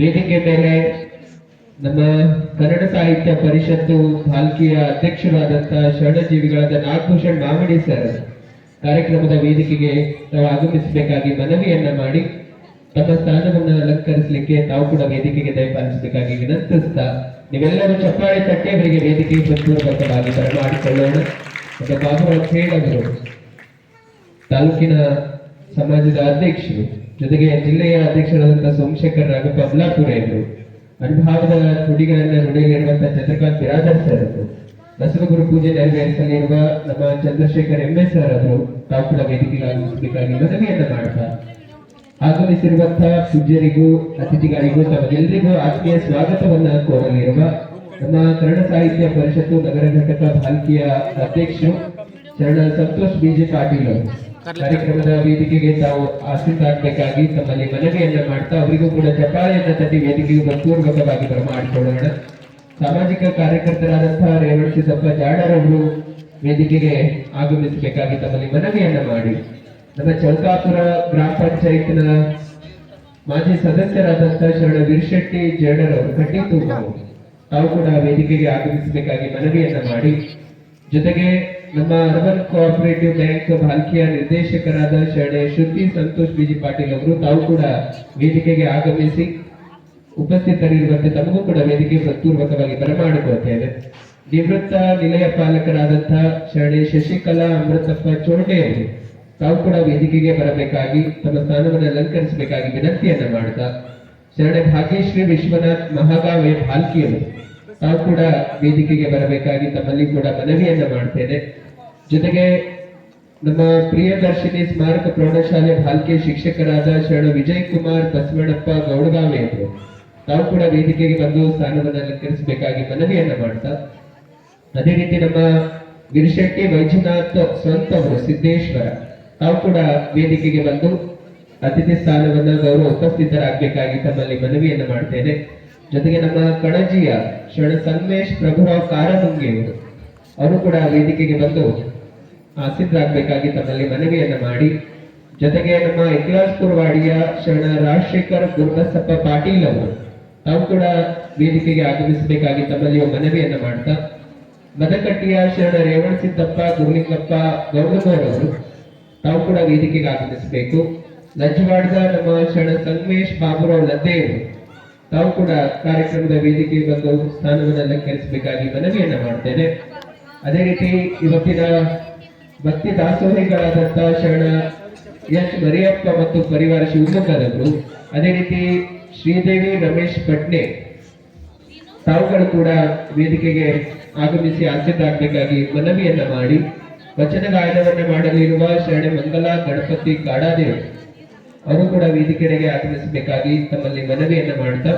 ವೇದಿಕೆ ಮೇಲೆ ನಮ್ಮ ಕನ್ನಡ ಸಾಹಿತ್ಯ ಪರಿಷತ್ತು ಭಾಲ್ಕಿಯ ಅಧ್ಯಕ್ಷರಾದಂತಹ ಶರಣಜೀವಿಗಳಾದ ನಾಗಭೂಷಣ್ ಮಾಮಿಡಿ ಸರ್ ಕಾರ್ಯಕ್ರಮದ ವೇದಿಕೆಗೆ ನಾವು ಆಗಮಿಸಬೇಕಾಗಿ ಮನವಿಯನ್ನ ಮಾಡಿ ತಮ್ಮ ಸ್ಥಾನವನ್ನು ಅಲಂಕರಿಸಲಿಕ್ಕೆ ತಾವು ಕೂಡ ವೇದಿಕೆಗೆ ದಯಪಾಲಿಸಬೇಕಾಗಿ ವಿನಂತಿಸ್ತಾ ನೀವೆಲ್ಲರೂ ಚಪ್ಪಾಳೆ ತಟ್ಟೆ ಅವರಿಗೆ ವೇದಿಕೆಗೆ ಪ್ರತಿಪೂರ್ವಕವಾಗಿ ಬರಮಾಡಿಕೊಳ್ಳೋಣ. ಮತ್ತೆ ಬಾಬುರಾವ್ ಖೇಡ್ ಅವರು ತಾಲೂಕಿನ ಸಮಾಜದ ಅಧ್ಯಕ್ಷರು, ಜೊತೆಗೆ ಜಿಲ್ಲೆಯ ಅಧ್ಯಕ್ಷರಾದಂತಹ ಸೋಮಶೇಖರ್ ರಾಘಪ್ಪ ಅಬ್ಲಾಪುರ ಅವರು, ಅನುಭಾವದ ನುಡಿಗಳನ್ನ ನುಡಿಯಲಿರುವಂತಹ ಚಂದ್ರಕಾಂತ್ ಬಿರಾದರ್ ಸರ್ ಅವರು, ಬಸವಗುರು ಪೂಜೆ ನೆರವೇರಿಸಲಿರುವ ನಮ್ಮ ಚಂದ್ರಶೇಖರ್ ಎಂಎಸ್ ಸರ್ ಅವರು ತಾವು ಕೂಡ ವೇದಿಕೆಗೆ ಆಗಮಿಸಬೇಕಾಗಿ ಮನವಿಯನ್ನ ಮಾಡ್ತಾ ಆಗಮಿಸಿರುವಂತಹ ಪೂಜ್ಯರಿಗೂ ಅತಿಥಿಗಳಿಗೂ ತಮಗೆಲ್ಲರಿಗೂ ಆತ್ಮೀಯ ಸ್ವಾಗತವನ್ನ ಕೋರಲಿರುವ ನಮ್ಮ ಕನ್ನಡ ಸಾಹಿತ್ಯ ಪರಿಷತ್ತು ನಗರ ಘಟಕ ಭಾಲ್ಕಿಯ ಅಧ್ಯಕ್ಷರು ಶರಣ ಸಂತೋಷ್ ಬಿಜೆ ಪಾಟೀಲ್ ಅವರು ಕಾರ್ಯಕ್ರಮದ ವೇದಿಕೆಗೆ ತಾವು ಆಸೀನರಾಗಬೇಕಾಗಿ ತಮ್ಮಲ್ಲಿ ಮನವಿಯನ್ನ ಮಾಡ್ತಾ ಅವರಿಗೂ ಕೂಡ ಚಪ್ಪಾಳೆಯನ್ನ ತಟ್ಟಿ ವೇದಿಕೆಗೆ ಪೂರ್ವಕವಾಗಿ ಬರಮಾಡಿಕೊಳ್ಳೋಣ. ಸಾಮಾಜಿಕ ಕಾರ್ಯಕರ್ತರಾದಂತಹ ರೇವಣ ಸಿದ್ದಪ್ಪ ಜಾಡರ್ ಅವರು ವೇದಿಕೆಗೆ ಆಗಮಿಸಬೇಕಾಗಿ ತಮ್ಮಲ್ಲಿ ಮನವಿಯನ್ನ ಮಾಡಿ ನಮ್ಮ ಚೌಕಾಪುರ ಗ್ರಾಮ ಪಂಚಾಯತ್ನ ಮಾಜಿ ಸದಸ್ಯರಾದಂತಹ ಶರಣ ವೀರಶೆಟ್ಟಿ ಜೇಡರ್ ಅವರು ಕಟ್ಟಿತ್ತು ತಾವು ಕೂಡ ವೇದಿಕೆಗೆ ಆಗಮಿಸಬೇಕಾಗಿ ಮನವಿಯನ್ನ ಮಾಡಿ, ಜೊತೆಗೆ ನಮ್ಮ ಅರ್ಬನ್ ಕೋಆಪರೇಟಿವ್ ಬ್ಯಾಂಕ್ ಭಾಲ್ಕಿಯ ನಿರ್ದೇಶಕರಾದ ಶರಣ ಶ್ರುತಿ ಸಂತೋಷ್ ಬಿಜಿ ಪಾಟೀಲ್ ಅವರು ತಾವು ಕೂಡ ವೇದಿಕೆಗೆ ಆಗಮಿಸಿ ಉಪಸ್ಥಿತರಿರುವಂತೆ ತಮಗೂ ಕೂಡ ವೇದಿಕೆ ಪೂರ್ವಕವಾಗಿ ಬರಮಾಡಿಕೊಳ್ಳುತ್ತೇವೆ. ನಿವೃತ್ತ ನಿಲಯ ಪಾಲಕರಾದಂತಹ ಶರಣ ಶಶಿಕಲಾ ಅಮೃತಪ್ಪ ಚೋಟೆ ಅವರು ತಾವು ಕೂಡ ವೇದಿಕೆಗೆ ಬರಬೇಕಾಗಿ ತಮ್ಮ ಸ್ಥಾನವನ್ನು ಅಲಂಕರಿಸಬೇಕಾಗಿ ವಿನಂತಿಯನ್ನ ಮಾಡ್ತಾ, ಶರಣ ಭಾಗ್ಯಶ್ರೀ ವಿಶ್ವನಾಥ್ ಮಹಾಗಾವೆ ಭಾಲ್ಕಿಯವರು ತಾವು ಕೂಡ ವೇದಿಕೆಗೆ ಬರಬೇಕಾಗಿ ತಮ್ಮಲ್ಲಿ ಕೂಡ ಮನವಿಯನ್ನ ಮಾಡ್ತೇನೆ. ಜೊತೆಗೆ ನಮ್ಮ ಪ್ರಿಯದರ್ಶಿನಿ ಸ್ಮಾರಕ ಪ್ರೌಢಶಾಲೆ ಭಾಲ್ಕಿಯ ಶಿಕ್ಷಕರಾದ ಶರಣ ವಿಜಯ್ ಕುಮಾರ್ ಬಸವಣ್ಣಪ್ಪ ಗೌಡಗಾವೆ ಅವರು ತಾವು ಕೂಡ ವೇದಿಕೆಗೆ ಬಂದು ಸ್ಥಾನವನ್ನು ಅಲಂಕರಿಸಬೇಕಾಗಿ ಮನವಿಯನ್ನ ಮಾಡ್ತಾ, ಅದೇ ರೀತಿ ನಮ್ಮ ಗಿರಿಶೆಟ್ಟಿ ವೈಜನಾಥ್ ಸ್ವಂತ ಅವರು ಸಿದ್ದೇಶ್ವರ ತಾವು ಕೂಡ ವೇದಿಕೆಗೆ ಬಂದು ಅತಿಥಿ ಸ್ಥಾನವನ್ನ ಗೌರವ ಉಪಸ್ಥಿತರಾಗಬೇಕಾಗಿ ತಮ್ಮಲ್ಲಿ ಮನವಿಯನ್ನ ಮಾಡ್ತೇನೆ. ಜೊತೆಗೆ ನಮ್ಮ ಕಣಜಿಯ ಶರಣ ಸಂಗಮೇಶ್ ಪ್ರಭುರಾವ್ ಕಾರಮುಂಗಿ ಅವರು ಕೂಡ ವೇದಿಕೆಗೆ ಬಂದು ಆಸೀನರಾಗಬೇಕಾಗಿ ತಮ್ಮಲ್ಲಿ ಮನವಿಯನ್ನ ಮಾಡಿ, ಜೊತೆಗೆ ನಮ್ಮ ಇಕ್ಲಾಸ್ಪುರ ವಾಡಿಯ ಶರಣ ರಾಜಶೇಖರ್ ಗುರುಬಸಪ್ಪ ಪಾಟೀಲ್ ಅವರು ತಾವು ಕೂಡ ವೇದಿಕೆಗೆ ಆಗಮಿಸಬೇಕಾಗಿ ತಮ್ಮಲ್ಲಿ ಮನವಿಯನ್ನ ಮಾಡ್ತಾ, ಮದಕಟ್ಟಿಯ ಶರಣ ರೇವಣ ಸಿದ್ದಪ್ಪ ಗುರುಲಿಂಗಪ್ಪ ಗೌಡಗೌರ್ ಅವರು ತಾವು ಕೂಡ ವೇದಿಕೆಗೆ ಆಗಮಿಸಬೇಕು. ಲಜ್ವಾಡದ ನಮ್ಮ ಶರಣ ಸಂಗಮೇಶ್ ಬಾಬುರಾವ್ ಲದ್ದೇವರು ತಾವು ಕೂಡ ಕಾರ್ಯಕ್ರಮದ ವೇದಿಕೆಗೆ ಬಂದು ಸ್ಥಾನವನ್ನು ಅಲಂಕರಿಸಬೇಕಾಗಿ ಮನವಿಯನ್ನ ಮಾಡ್ತೇನೆ. ಅದೇ ರೀತಿ ಇವತ್ತಿನ ಭಕ್ತಿ ದಾಸೋಹಿಗಳಾದಂತಹ ಶರಣ ಎಚ್ ಮರಿಯಪ್ಪ ಮತ್ತು ಪರಿವಾರ ಶಿವಮೊಗ್ಗದವರು, ಅದೇ ರೀತಿ ಶ್ರೀದೇವಿ ರಮೇಶ್ ಪಟ್ನೆ ತಾವುಗಳು ಕೂಡ ವೇದಿಕೆಗೆ ಆಗಮಿಸಿ ಆಸೀನರಾಗಬೇಕಾಗಿ ಮನವಿಯನ್ನ ಮಾಡಿ, ವಚನ ಗಾಯನವನ್ನ ಮಾಡಲಿರುವ ಶರಣ ಮಂಗಲ ಗಣಪತಿ ಕಾಡಾದೇವ್ ಅವರು ಕೂಡ ವೇದಿಕೆಗೆ ಆಗಮಿಸಬೇಕಾಗಿ ತಮ್ಮಲ್ಲಿ ಮನವಿಯನ್ನ ಮಾಡ್ತಾ,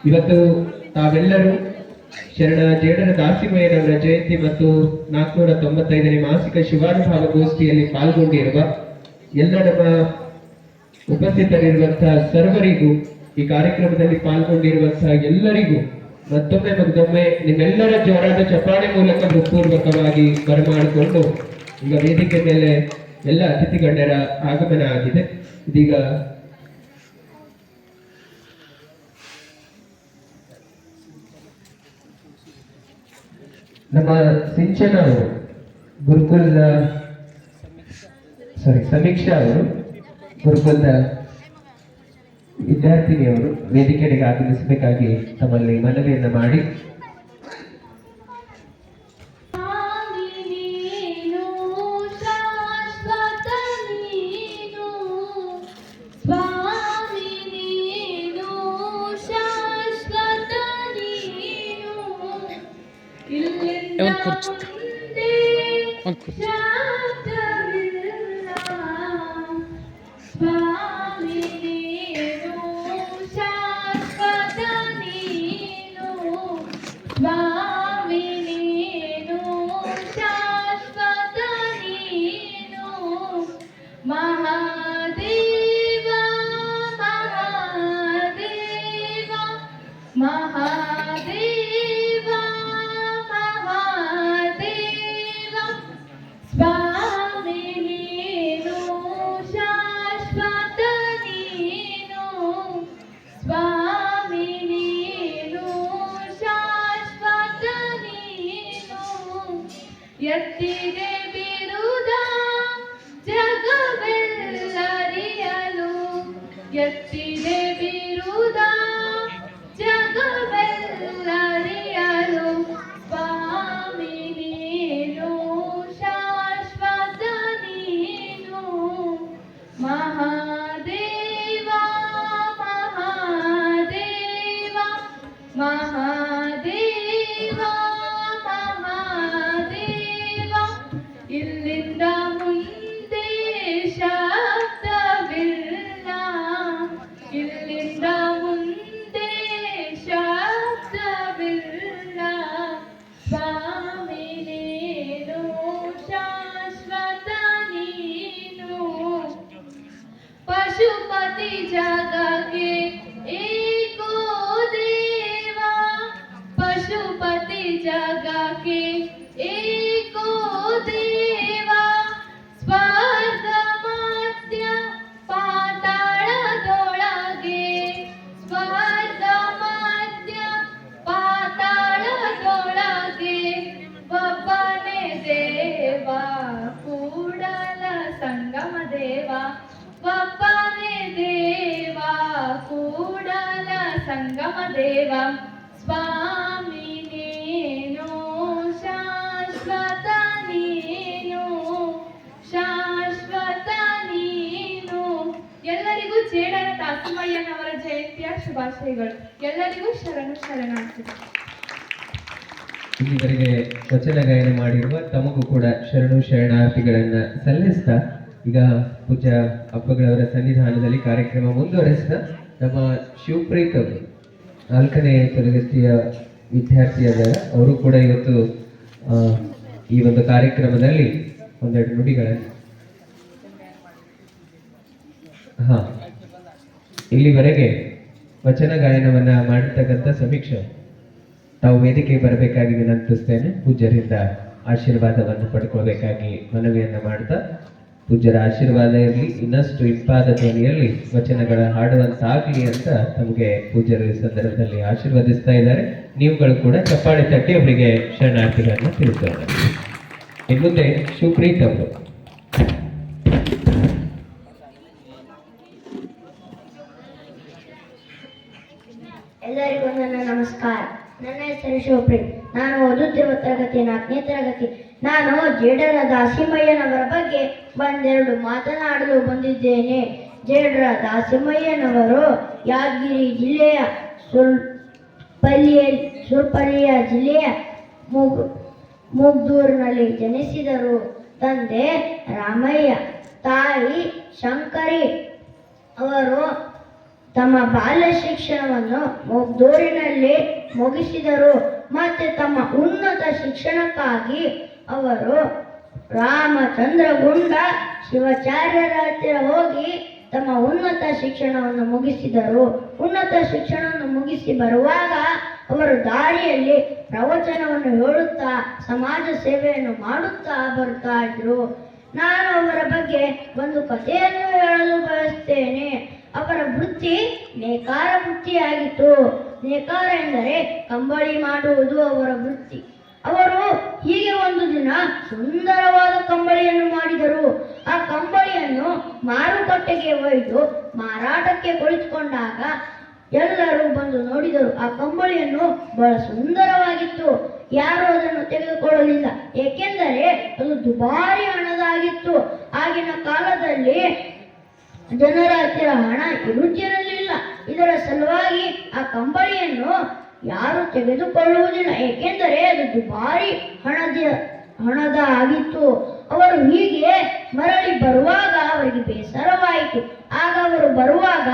ಇವತ್ತು ತಾವೆಲ್ಲರೂ ಶರಣ ಜೇಡರ ದಾಸಿಮಯ್ಯನವರ ಜಯಂತಿ ಮತ್ತು 495ನೇ ಮಾಸಿಕ ಶಿವಾನುಭಾವ ಗೋಷ್ಠಿಯಲ್ಲಿ ಪಾಲ್ಗೊಂಡಿರುವ ಎಲ್ಲ ನಮ್ಮ ಉಪಸ್ಥಿತರಿರುವಂತಹ ಸರ್ವರಿಗೂ, ಈ ಕಾರ್ಯಕ್ರಮದಲ್ಲಿ ಪಾಲ್ಗೊಂಡಿರುವಂತಹ ಎಲ್ಲರಿಗೂ ಮತ್ತೊಮ್ಮೆ ನಿಮ್ಮೆಲ್ಲರ ಜೋರಾದ ಚಪ್ಪಾಳೆ ಮೂಲಕ ಹೃತ್ಪೂರ್ವಕವಾಗಿ ಬರಮಾಡಿಕೊಂಡು ಈಗ ವೇದಿಕೆ ಮೇಲೆ ಎಲ್ಲ ಅತಿಥಿ ಗಣ್ಯರ ಆಗಮನ ಆಗಿದೆ. ಇದೀಗ ನಮ್ಮ ಸಿಂಚನ ಅವರು ಗುರುಕುಲದ ಸಮೀಕ್ಷಾ ಅವರು ಗುರುಕುಲದ ವಿದ್ಯಾರ್ಥಿನಿಯವರು ವೇದಿಕೆಗೆ ಆಗಮಿಸಬೇಕಾಗಿ ತಮ್ಮಲ್ಲಿ ಮನವಿಯನ್ನ ಮಾಡಿ, Bye. ಎತ್ತಿದೆ ಬಿರುದ ಜಗವೆಲ್ಲರಿಯಲು, ಎತ್ತಿದೆ ಬಿರುದ ಜಗವೆಲ್ಲರಿಯಲು. ಸ್ವಾಮಿ ನೀನು ಶಾಶ್ವತ ನೀನು, ಮಹಾದೇವ ಮಹಾದೇವ ಮಹಾದೇವ ಮಹಾದೇವ. ಇಲ್ಲಿಂದ ಮುಂದೆ ಶಬ್ದವಿಲ್ಲ, ಇಲ್ಲಿಂದ ಮುಂದೆ ಶಬ್ದವಿಲ್ಲ. ಸ್ವಾಮಿ ನೀನು ಶಾಶ್ವತ ನೀನು, ಪಶುಪತಿ ಜಗಕ್ಕೆ ಏಕೋ ದೇವ, ಪಶುಪತಿ ಜಗಕ್ಕೆ ಏಕೋ ದೇವ. ಸ್ವರ್ಗ ಮಧ್ಯ ಪಾತಾಳದೊಳಗೆ, ಸ್ವರ್ಗ ಮಧ್ಯ ಪಾತಾಳದೊಳಗೆ ಒಬ್ಬನೇ ದೇವ, ಕೂಡಲ ಸಂಗಮ ದೇವ. ಒಬ್ಬನೇ ದೇವ, ಕೂಡಲ ಸಂಗಮ ದೇವ. ಸ್ವಾಮಿ ನೀನು ಶಾಶ್ವತ ನೀನು, ಶಾಶ್ವತ ನೀನು. ಎಲ್ಲರಿಗೂ ಜೇಡರ ದಾಸಮಯ್ಯನವರ ಜಯಂತಿಯ ಶುಭಾಶಯಗಳು. ಎಲ್ಲರಿಗೂ ಶರಣು ಶರಣಾರ್ಥಿ. ಇಲ್ಲಿವರೆಗೆ ವಚನ ಗಾಯನ ಮಾಡಿರುವ ತಮಗೂ ಕೂಡ ಶರಣು ಶರಣಾರ್ಥಿಗಳನ್ನ ಸಲ್ಲಿಸ್ತಾ ಈಗ ಪೂಜ್ಯ ಅಪ್ಪಗಳವರ ಸನ್ನಿಧಾನದಲ್ಲಿ ಕಾರ್ಯಕ್ರಮ ಮುಂದುವರಿಸ್ತಾ ನಮ್ಮ ಶಿವಪ್ರೀತ್ ಅವರು 4ನೇ ತರಗತಿಯ ವಿದ್ಯಾರ್ಥಿಯಾದ ಅವರು ಕೂಡ ಇವತ್ತು ಈ ಒಂದು ಕಾರ್ಯಕ್ರಮದಲ್ಲಿ ಒಂದೆರಡು ನುಡಿಗಳನ್ನು ಇಲ್ಲಿವರೆಗೆ ವಚನ ಗಾಯನವನ್ನ ಮಾಡಿರ್ತಕ್ಕಂಥ ಸಮೀಕ್ಷೆ ತಾವು ವೇದಿಕೆಗೆ ಬರಬೇಕಾಗಿ ವಿನಂತಿಸ್ತೇನೆ. ಪೂಜ್ಯರಿಂದ ಆಶೀರ್ವಾದವನ್ನು ಪಡ್ಕೊಳ್ಬೇಕಾಗಿ ಮನವಿಯನ್ನ ಮಾಡ್ತಾ, ಪೂಜ್ಯರ ಆಶೀರ್ವಾದ ಇರಲಿ, ಇನ್ನಷ್ಟು ಇಂಪಾದ ಧ್ವನಿಯಲ್ಲಿ ವಚನಗಳ ಹಾಡುವಂತಾಗಲಿ ಅಂತ ತಮಗೆ ಪೂಜ್ಯರು ಈ ಸಂದರ್ಭದಲ್ಲಿ ಆಶೀರ್ವದಿಸ್ತಾ ಇದ್ದಾರೆ. ನೀವುಗಳು ಕೂಡ ಚಪ್ಪಾಳೆ ತಟ್ಟಿ ಅವರಿಗೆ ಶರಣಾರ್ಥಿಗಳನ್ನು ತಿಳಿಸೋಣ. ಇನ್ನು ಮುಂದೆ ಶಿವಪ್ರೀತ್ ಅವರು. ಎಲ್ಲರಿಗೂ ನನ್ನ ನಮಸ್ಕಾರ. ನನ್ನ ಹೆಸರು ಶಿವಪ್ರೀತ್. ನಾನು ಓದುತ್ತಿರುವ ತರಗತಿ 4ನೇ ತರಗತಿ. ನಾನು ಜೇಡರ ದಾಸಿಮಯ್ಯನವರ ಬಗ್ಗೆ ಒಂದೆರಡು ಮಾತನಾಡಲು ಬಂದಿದ್ದೇನೆ. ಜೇಡರ ದಾಸಿಮಯ್ಯನವರು ಯಾದಗಿರಿ ಜಿಲ್ಲೆಯ ಸುರ್ಪಳ್ಳಿಯ ಜಿಲ್ಲೆಯ ಮುಗ್ದೂರಿನಲ್ಲಿ ಜನಿಸಿದರು. ತಂದೆ ರಾಮಯ್ಯ, ತಾಯಿ ಶಂಕರಿ. ಅವರು ತಮ್ಮ ಬಾಲ್ಯ ಶಿಕ್ಷಣವನ್ನು ಮುಗ್ದೂರಿನಲ್ಲಿ ಮುಗಿಸಿದರು. ಮತ್ತೆ ತಮ್ಮ ಉನ್ನತ ಶಿಕ್ಷಣಕ್ಕಾಗಿ ಅವರು ರಾಮಚಂದ್ರಗುಂಡ ಶಿವಾಚಾರ್ಯರ ಹತ್ತಿರ ಹೋಗಿ ತಮ್ಮ ಉನ್ನತ ಶಿಕ್ಷಣವನ್ನು ಮುಗಿಸಿದರು. ಉನ್ನತ ಶಿಕ್ಷಣವನ್ನು ಮುಗಿಸಿ ಬರುವಾಗ ಅವರು ದಾರಿಯಲ್ಲಿ ಪ್ರವಚನವನ್ನು ಹೇಳುತ್ತಾ ಸಮಾಜ ಸೇವೆಯನ್ನು ಮಾಡುತ್ತಾ ಬರ್ತಾ ಇದ್ರು. ನಾನು ಅವರ ಬಗ್ಗೆ ಒಂದು ಕಥೆಯನ್ನು ಹೇಳಲು ಬಯಸ್ತೇನೆ. ಅವರ ವೃತ್ತಿ ನೇಕಾರ ವೃತ್ತಿಯಾಗಿತ್ತು. ನೇಕಾರ ಎಂದರೆ ಕಂಬಳಿ ಮಾಡುವುದು ಅವರ ವೃತ್ತಿ. ಅವರು ಹೀಗೆ ಒಂದು ದಿನ ಸುಂದರವಾದ ಕಂಬಳಿಯನ್ನು ಮಾಡಿದರು. ಆ ಕಂಬಳಿಯನ್ನು ಮಾರುಕಟ್ಟೆಗೆ ಒಯ್ದು ಮಾರಾಟಕ್ಕೆ ಕುಳಿತುಕೊಂಡಾಗ ಎಲ್ಲರೂ ಬಂದು ನೋಡಿದರು. ಆ ಕಂಬಳಿಯನ್ನು ಬಹಳ ಸುಂದರವಾಗಿತ್ತು. ಯಾರು ಅದನ್ನು ತೆಗೆದುಕೊಳ್ಳಲಿಲ್ಲ, ಏಕೆಂದರೆ ಅದು ದುಬಾರಿ ಹಣದಾಗಿತ್ತು. ಆಗಿನ ಕಾಲದಲ್ಲಿ ಜನರ ಹತ್ತಿರ ಹಣ ಇರುತ್ತಿರಲಿಲ್ಲ. ಇದರ ಸಲುವಾಗಿ ಆ ಕಂಬಳಿಯನ್ನು ಯಾರು ತೆಗೆದುಕೊಳ್ಳುವುದಿಲ್ಲ, ಏಕೆಂದರೆ ಅದು ದುಬಾರಿ ಹಣದ ಆಗಿತ್ತು. ಅವರು ಹೀಗೆ ಮರಳಿ ಬರುವಾಗ ಅವರಿಗೆ ಬೇಸರವಾಯಿತು. ಆಗ ಅವರು ಬರುವಾಗ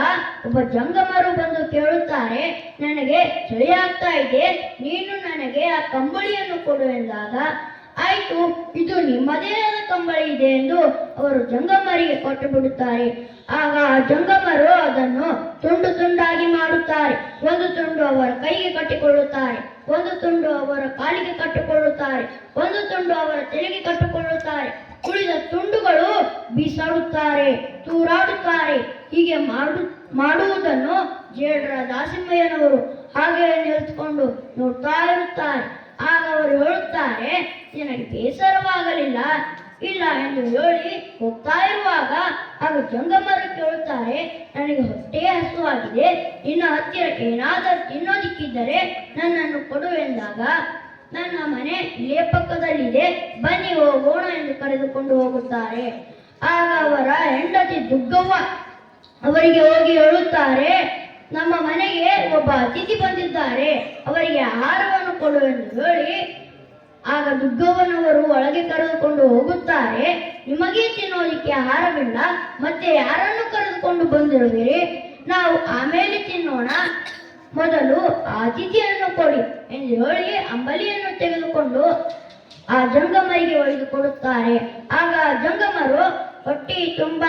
ಒಬ್ಬ ಜಂಗಮರು ಬಂದು ಕೇಳುತ್ತಾರೆ, ನನಗೆ ಚಳಿ ಆಗ್ತಾ ಇದೆ, ನೀನು ನನಗೆ ಆ ಕಂಬಳಿಯನ್ನು ಕೊಡು ಎಂದಾಗ, ಆಯ್ತು, ಇದು ನಿಮ್ಮದೇ ಆದ ಕಂಬಳಿ ಇದೆ ಎಂದು ಅವರು ಜಂಗಮರಿಗೆ ಕೊಟ್ಟು ಬಿಡುತ್ತಾರೆ. ಆಗ ಆ ಜಂಗಮರು ಅದನ್ನು ತುಂಡು ತುಂಡಾಗಿ ಮಾಡುತ್ತಾರೆ. ಒಂದು ತುಂಡು ಅವರ ಕೈಗೆ ಕಟ್ಟಿಕೊಳ್ಳುತ್ತಾರೆ, ಒಂದು ತುಂಡು ಅವರ ಕಾಲಿಗೆ ಕಟ್ಟಿಕೊಳ್ಳುತ್ತಾರೆ, ಒಂದು ತುಂಡು ಅವರ ತಲೆಗೆ ಕಟ್ಟಿಕೊಳ್ಳುತ್ತಾರೆ. ಉಳಿದ ತುಂಡುಗಳು ಬೀಸಾಡುತ್ತಾರೆ, ತೂರಾಡುತ್ತಾರೆ. ಹೀಗೆ ಮಾಡುವುದನ್ನು ಜೇಡರ ದಾಸಿಮಯ್ಯನವರು ಹಾಗೆ ನಿಂತುಕೊಂಡು ನೋಡ್ತಾ ಇರುತ್ತಾರೆ. ಆಗ ಅವರು ಹೇಳುತ್ತಾರೆ, ನಿನಗೆ ಬೇಸರವಾಗಲಿಲ್ಲ ಇಲ್ಲ ಎಂದು ಹೇಳಿ ಹೋಗ್ತಾ ಇರುವಾಗ ಆಗ ಜಂಗಮರು ಕೇಳುತ್ತಾರೆ, ನನಗೆ ಹೊಟ್ಟೆ ಹಸುವಾಗಿದೆ, ನಿನ್ನ ಹತ್ತಿರ ಏನಾದರೂ ತಿನ್ನೋದಿಕ್ಕಿದ್ದರೆ ನನ್ನನ್ನು ಕೊಡು ಎಂದಾಗ, ನನ್ನ ಮನೆ ಇಲ್ಲೇ ಪಕ್ಕದಲ್ಲಿದೆ, ಬನ್ನಿ ಹೋಗೋಣ ಎಂದು ಕರೆದುಕೊಂಡು ಹೋಗುತ್ತಾರೆ. ಆಗ ಅವರ ಹೆಂಡತಿ ದುಗ್ಗವ್ವ ಅವರಿಗೆ ಹೋಗಿ ಹೇಳುತ್ತಾರೆ, ನಮ್ಮ ಮನೆಗೆ ಒಬ್ಬ ಅತಿಥಿ ಬಂದಿದ್ದಾರೆ, ಅವರಿಗೆ ಆಹಾರವನ್ನು ಕೊಡು ಎಂದು ಹೇಳಿ ಆಗ ದುಗ್ಗವ್ವನವರು ಒಳಗೆ ಕರೆದುಕೊಂಡು ಹೋಗುತ್ತಾರೆ. ನಿಮಗೆ ತಿನ್ನೋದಿಕ್ಕೆ ಆಹಾರವಿಲ್ಲ, ಮತ್ತೆ ಯಾರನ್ನು ಕರೆದುಕೊಂಡು ಬಂದಿರುವಿರಿ, ನಾವು ಆಮೇಲೆ ತಿನ್ನೋಣ, ಮೊದಲು ಆ ಅತಿಥಿಯನ್ನು ಕೊಡಿ ಎಂದು ಹೇಳಿ ಅಂಬಲಿಯನ್ನು ತೆಗೆದುಕೊಂಡು ಆ ಜಂಗಮರಿಗೆ ಒಯ್ದುಕೊಡುತ್ತಾರೆ. ಆಗ ಜಂಗಮರು ಹೊಟ್ಟೆ ತುಂಬ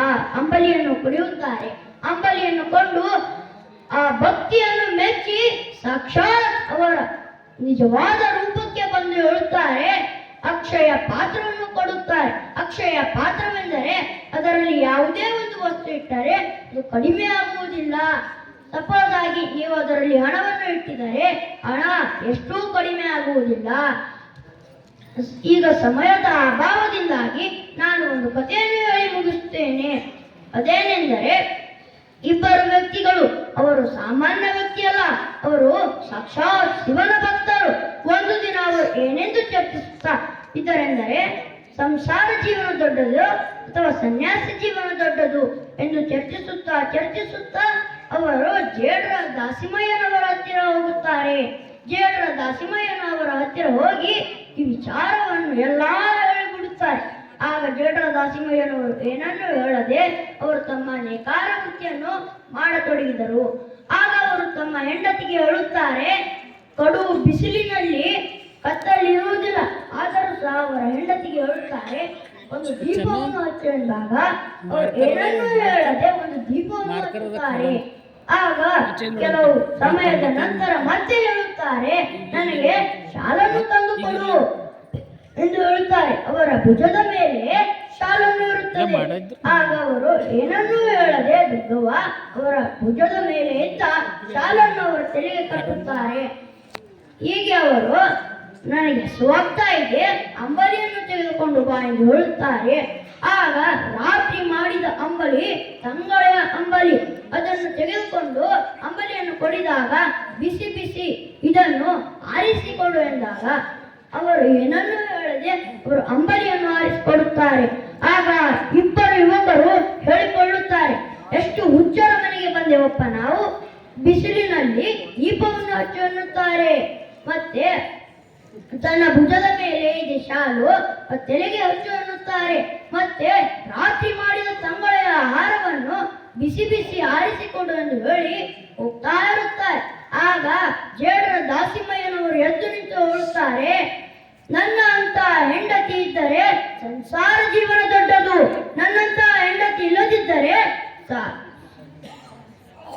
ಆ ಅಂಬಲಿಯನ್ನು ಕುಡಿಯುತ್ತಾರೆ. ಅಂಬಲಿಯನ್ನು ಕೊಂಡು ಆ ಭಕ್ತಿಯನ್ನು ಮೆಚ್ಚಿ ಸಾಕ್ಷಾತ್ ಅವರ ನಿಜವಾದ ರೂಪಕ್ಕೆ ಬಂದು ಹೇಳುತ್ತಾರೆ, ಅಕ್ಷಯ ಪಾತ್ರವನ್ನು ಕೊಡುತ್ತಾರೆ. ಅಕ್ಷಯ ಪಾತ್ರವೆಂದರೆ ಅದರಲ್ಲಿ ಯಾವುದೇ ಒಂದು ವಸ್ತು ಇಟ್ಟರೆ ಅದು ಕಡಿಮೆ ಆಗುವುದಿಲ್ಲ. ಸಪೋಸ್ ಆಗಿ ನೀವು ಅದರಲ್ಲಿ ಹಣವನ್ನು ಇಟ್ಟಿದರೆ ಹಣ ಎಷ್ಟೂ ಕಡಿಮೆ ಆಗುವುದಿಲ್ಲ. ಈಗ ಸಮಯದ ಅಭಾವದಿಂದಾಗಿ ನಾನು ಒಂದು ಕಥೆಯನ್ನು ಹೇಳಿ ಮುಗಿಸುತ್ತೇನೆ. ಅದೇನೆಂದರೆ, ಇಬ್ಬರು ವ್ಯಕ್ತಿಗಳು, ಅವರು ಸಾಮಾನ್ಯ ವ್ಯಕ್ತಿಯಲ್ಲ, ಅವರು ಸಾಕ್ಷಾತ್ ಶಿವನ ಭಕ್ತರು. ಒಂದು ದಿನ ಅವರು ಏನೆಂದು ಚರ್ಚಿಸುತ್ತಾ ಇದ್ದರೆಂದರೆ, ಸಂಸಾರ ಜೀವನ ದೊಡ್ಡದು ಅಥವಾ ಸನ್ಯಾಸಿ ಜೀವನ ದೊಡ್ಡದು ಎಂದು ಚರ್ಚಿಸುತ್ತಾ ಅವರು ಜೇಡರ ದಾಸಿಮಯ್ಯನವರ ಹತ್ತಿರ ಹೋಗುತ್ತಾರೆ. ಜೇಡರ ದಾಸಿಮಯ್ಯನವರ ಹತ್ತಿರ ಹೋಗಿ ಈ ವಿಚಾರವನ್ನು ಎಲ್ಲ ಹೇಳಿಬಿಡುತ್ತಾರೆ. ಆಗ ಜೇಡರ ದಾಸಿಮಯ್ಯನವರು ಏನನ್ನು ಹೇಳದೆ ಅವರು ತಮ್ಮ ನೇಕಾರ ವೃತ್ತಿಯನ್ನು ಮಾಡತೊಡಗಿದರು. ಆಗ ಅವರು ತಮ್ಮ ಹೆಂಡತಿಗೆ ಹೇಳುತ್ತಾರೆ, ಕಡು ಬಿಸಿಲಿನಲ್ಲಿ ಕತ್ತಲಿರುವುದಿಲ್ಲ, ಆದರೂ ಸಹ ಅವರ ಹೆಂಡತಿಗೆ ಹೇಳುತ್ತಾರೆ, ಒಂದು ದೀಪವನ್ನು ಹಚ್ಚು ಎಂದಾಗ ಅವರು ಏನನ್ನೂ ಹೇಳದೆ ಒಂದು ದೀಪವನ್ನು ಹಚ್ಚುತ್ತಾರೆ. ಆಗ ಕೆಲವು ಸಮಯದ ನಂತರ ಮತ್ತೆ ಹೇಳುತ್ತಾರೆ, ನನಗೆ ಶಾಲನ್ನು ತಂದುಕೊಡು ಎಂದು ಹೇಳುತ್ತಾರೆ. ಅವರ ಭುಜದ ಮೇಲೆ ಶಾಲನ್ನು ಇರುತ್ತದೆ. ಆಗ ಅವರು ಏನನ್ನೂ ಹೇಳದೆ ದುಗ್ಗವ್ವ ಅವರ ಭುಜದ ಮೇಲೆ ಎದ್ದ ಶಾಲನ್ನು ಅವರ ತಲೆಗೆ ಕಟ್ಟುತ್ತಾರೆ. ಹೀಗೆ ಅವರು, ನನಗೆ ಹಸುವಾಗ್ತಾ ಇದೆ, ಅಂಬಲಿಯನ್ನು ತೆಗೆದುಕೊಂಡು ಬಾ ಎಂದು ಹೇಳುತ್ತಾರೆ. ಆಗ ರಾತ್ರಿ ಮಾಡಿದ ಅಂಬಲಿ, ತಂಗಳ ಅಂಬಲಿ, ಅದನ್ನು ತೆಗೆದುಕೊಂಡು ಅಂಬಲಿಯನ್ನು ಕೊಡಿದಾಗ ಬಿಸಿ ಬಿಸಿ ಇದನ್ನು ಆರಿಸಿಕೊಡು ಎಂದಾಗ ಅವರು ಏನನ್ನೂ ಹೇಳದೆ ಅವರು ಅಂಬಲಿಯನ್ನು ಆರಿಸಿಕೊಡುತ್ತಾರೆ. ಆಗ ಇಬ್ಬರು ಯುವಕರು ಹೇಳಿಕೊಳ್ಳುತ್ತಾರೆ, ಎಷ್ಟು ಹುಚ್ಚರ ಮನೆಗೆ ಬಂದೆವಪ್ಪ ನಾವು, ಬಿಸಿಲಿನಲ್ಲಿ ದೀಪವನ್ನು ಹಚ್ಚು ಎನ್ನುತ್ತಾರೆ. ಮತ್ತೆ ತನ್ನ ಭುಜದ ಮೇಲೆ ಇದೆ ಶಾಲು, ತಲೆಗೆ ಹಚ್ಚು ಎನ್ನುತ್ತಾರೆ. ಮತ್ತೆ ರಾತ್ರಿ ಮಾಡಿದ ತಂಗಳೆಯ ಆಹಾರವನ್ನು ಬಿಸಿ ಬಿಸಿ ಆರಿಸಿಕೊಡು ಎಂದು ಹೇಳಿ ಹೋಗ್ತಾ ಇರುತ್ತಾರೆ. ಆಗ ಜೇಡರ ದಾಸಿಮಯ್ಯನವರು ಎದ್ದು ನಿಂತು ಹೇಳುತ್ತಾರೆ, ನನ್ನ ಅಂತ ಹೆಂಡತಿ ಇದ್ದರೆ ಸಂಸಾರ ಜೀವನ ದೊಡ್ಡದು, ನನ್ನಂತ ಹೆಂಡತಿ ಇಲ್ಲದಿದ್ದರೆ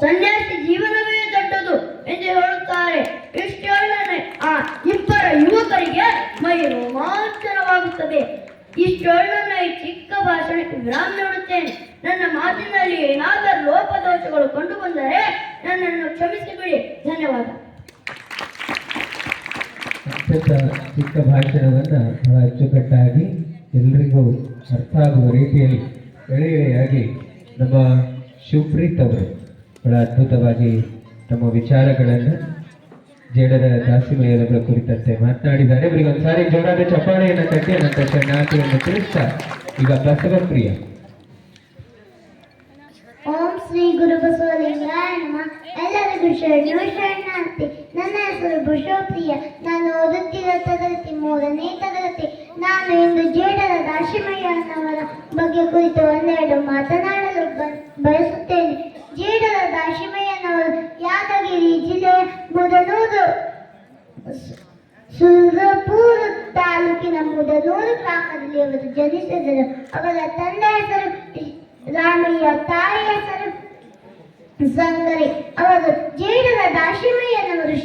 ಸನ್ಯಾಸಿ ಜೀವನವೇ ದೊಡ್ಡದು ಎಂದು ಹೇಳುತ್ತಾರೆ. ಇಷ್ಟೊಳನೆ ಆ ಇಬ್ಬರ ಯುವಕರಿಗೆ ಮೈ ರೋಮಾಂಚನವಾಗುತ್ತದೆ. ಇಷ್ಟೊಳನೆ ಈ ಚಿಕ್ಕ ಭಾಷಣಕ್ಕೆ ವಿರಾಮ ನೀಡುತ್ತೇನೆ. ನನ್ನ ಮಾತಿನಲ್ಲಿ ಏನಾದರೂ ಲೋಪದೋಷಗಳು ಕಂಡು ಬಂದರೆ ನನ್ನನ್ನು ಕ್ಷಮಿಸಿಬಿಡಿ. ಧನ್ಯವಾದ. ಅತ್ಯಂತ ಚಿಕ್ಕ ಭಾಷಣವನ್ನು ಬಹಳ ಅಚ್ಚುಕಟ್ಟಾಗಿ ಎಲ್ಲರಿಗೂ ಅರ್ಥ ಆಗುವ ರೀತಿಯಲ್ಲಿ ಎಳೆಯಾಗಿ ನಮ್ಮ ಶಿವಪ್ರೀತ್ ಅವರು ಬಹಳ ಅದ್ಭುತವಾಗಿ ತಮ್ಮ ವಿಚಾರಗಳನ್ನು ಜೇಡರ ದಾಸಿಮಯ್ಯನವರ ಕುರಿತಂತೆ ಮಾತನಾಡಿದ್ದಾರೆ. ಇವರಿಗೆ ಒಂದ್ಸಾರಿ ಜೋರಾದ ಚಪ್ಪಾಳೆಯನ್ನು ಕಟ್ಟಿ ನಂತರ ಶರಣಾರ್ಥಿಯನ್ನು ತಿಳಿಸ್ತಾ ಈಗ ಬಸವಪ್ರಿಯ. ಓಂ ಶ್ರೀ ಗುರು ಬಸವಲಿಂಗಾಯ ನಮಃ. ಎಲ್ಲರಿಗೂ ಶರಣಾರ್ಥಿ. ನನ್ನ ಹೆಸರು ಬಸವಪ್ರಿಯ. ನಾನು ಓದುತ್ತಿರುವ ತರಗತಿ 3ನೇ ತರಗತಿ. ನಾನು ಇಂದು ಜೇಡರ ದಾಸಿಮಯ್ಯನವರ ಬಗ್ಗೆ ಕುರಿತು ಒಂದೆರಡು ಮಾತನಾಡಲು ಬಯಸುತ್ತೇನೆ. ಜೇಡರ ದಾಸಿಮಯ್ಯನವರು ಯಾದಗಿರಿ ಜಿಲ್ಲೆಯ ಮುದನೂರು ಸುರಪುರ ತಾಲೂಕಿನ ಮುದನೂರು ಗ್ರಾಮದಲ್ಲಿ ಅವರು ಜನಿಸಿದರು. ಅವರ ತಂದೆ ಹೆಸರು ರಾಮಯ್ಯ, ತಾಯಿ ಹೆಸರು ಸಂಗರಿ. ಅವರು ಜೇಡರ ದಾಸಿಮಯ್ಯನವರು